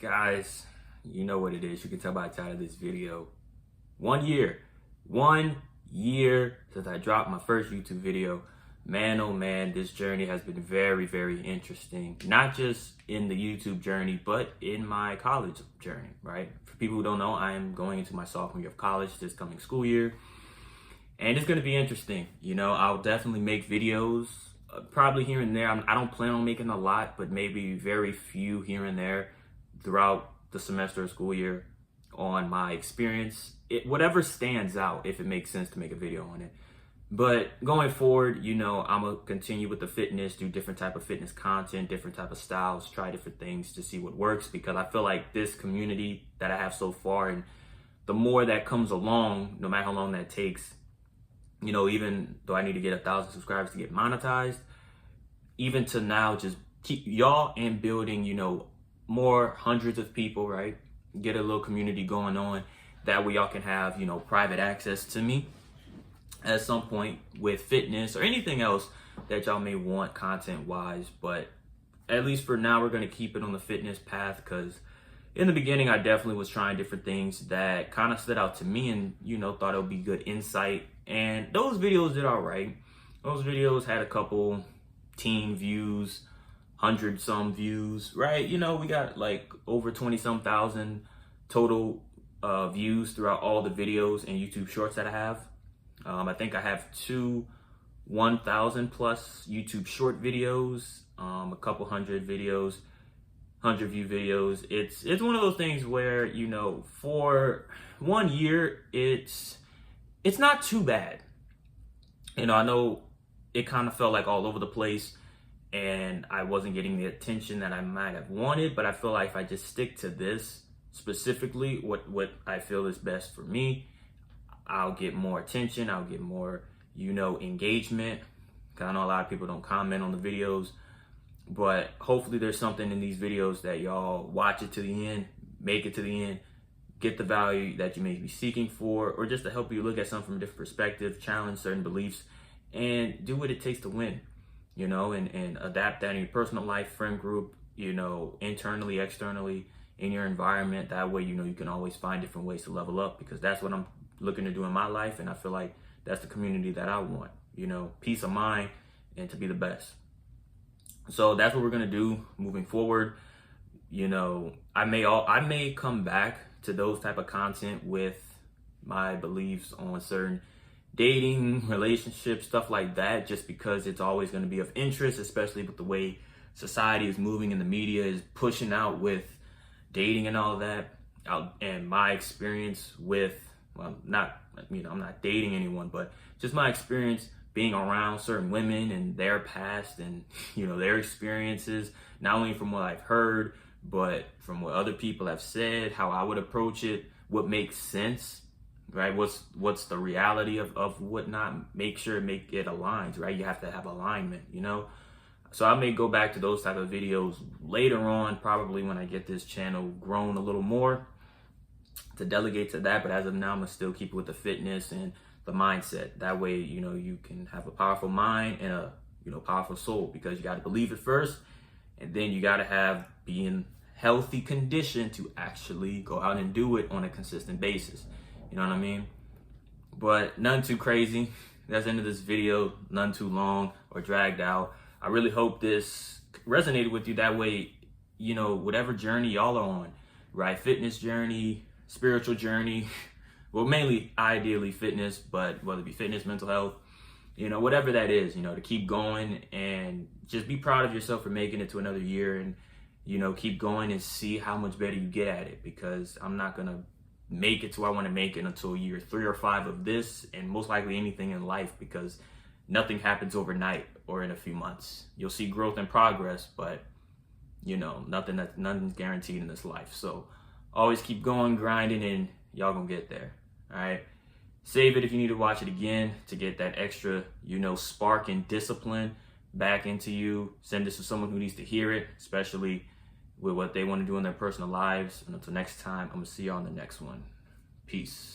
Guys, you know what it is. You can tell by the title of this video. 1 year. 1 year since I dropped my first YouTube video. Man, oh man, this journey has been very, very interesting. Not just in the YouTube journey, but in my college journey, right? For people who don't know, I am going into my sophomore year of college this coming school year. And it's going to be interesting. You know, I'll definitely make videos, probably here and there. I don't plan on making a lot, but maybe very few here and there throughout the semester or school year on my experience. Whatever stands out, if it makes sense to make a video on it. But going forward, you know, I'm gonna continue with the fitness, do different type of fitness content, different type of styles, try different things to see what works, because I feel like this community that I have so far, and the more that comes along, no matter how long that takes, you know, even though I need to get 1,000 subscribers to get monetized, even to now just keep y'all and building, you know, more hundreds of people, right? Get a little community going on. That way y'all can have, you know, private access to me at some point with fitness or anything else that y'all may want content wise. But at least for now, we're going to keep it on the fitness path, because in the beginning, I definitely was trying different things that kind of stood out to me and, you know, thought it would be good insight. And those videos did all right. Those videos had a couple teen views, 100 some views, right? You know, we got like over 20 some thousand total views throughout all the videos and YouTube shorts that I have. I think I have two 1,000 plus YouTube short videos, a couple hundred videos, 100 view videos. It's one of those things where, you know, for 1 year, it's not too bad. You know, I know it kind of felt like all over the place and I wasn't getting the attention that I might have wanted, but I feel like if I just stick to this specifically, what I feel is best for me, I'll get more attention, I'll get more, you know, engagement. Because I know a lot of people don't comment on the videos, but hopefully there's something in these videos that y'all watch it to the end, make it to the end, get the value that you may be seeking for, or just to help you look at something from a different perspective, challenge certain beliefs, and do what it takes to win, you know, and adapt that in your personal life, friend group, you know, internally, externally, in your environment. That way, you know, you can always find different ways to level up, because that's what I'm looking to do in my life. And I feel like that's the community that I want, you know, peace of mind and to be the best. So that's what we're going to do moving forward. You know, I may come back to those type of content with my beliefs on certain dating, relationships, stuff like that, just because it's always going to be of interest, especially with the way society is moving and the media is pushing out with dating and all that. And my experience with, well, not, you know, I'm not dating anyone, but just my experience being around certain women and their past and, you know, their experiences, not only from what I've heard, but from what other people have said, how I would approach it, what makes sense, right? What's the reality of whatnot? Make sure it aligns, right? You have to have alignment, you know? So I may go back to those type of videos later on, probably when I get this channel grown a little more, to delegate to that. But as of now, I'm gonna still keep it with the fitness and the mindset. That way, you know, you can have a powerful mind and a, you know, powerful soul, because you got to believe it first, and then you got to be in healthy condition to actually go out and do it on a consistent basis. You know what I mean? But nothing too crazy. That's the end of this video. None too long or dragged out. I really hope this resonated with you. That way, you know, whatever journey y'all are on, right? Fitness journey, spiritual journey, well, mainly ideally fitness, but whether it be fitness, mental health, you know, whatever that is, you know, to keep going and just be proud of yourself for making it to another year, and, you know, keep going and see how much better you get at it, because I'm not going to make it to where I want to make it until year 3 or 5 of this, and most likely anything in life, because nothing happens overnight or in a few months. You'll see growth and progress, but, you know, nothing's guaranteed in this life. So always keep going, grinding, and y'all gonna get there. All right. Save it if you need to watch it again to get that extra, you know, spark and discipline back into you. Send this to someone who needs to hear it, especially with what they want to do in their personal lives. And until next time, I'm gonna see you on the next one. Peace.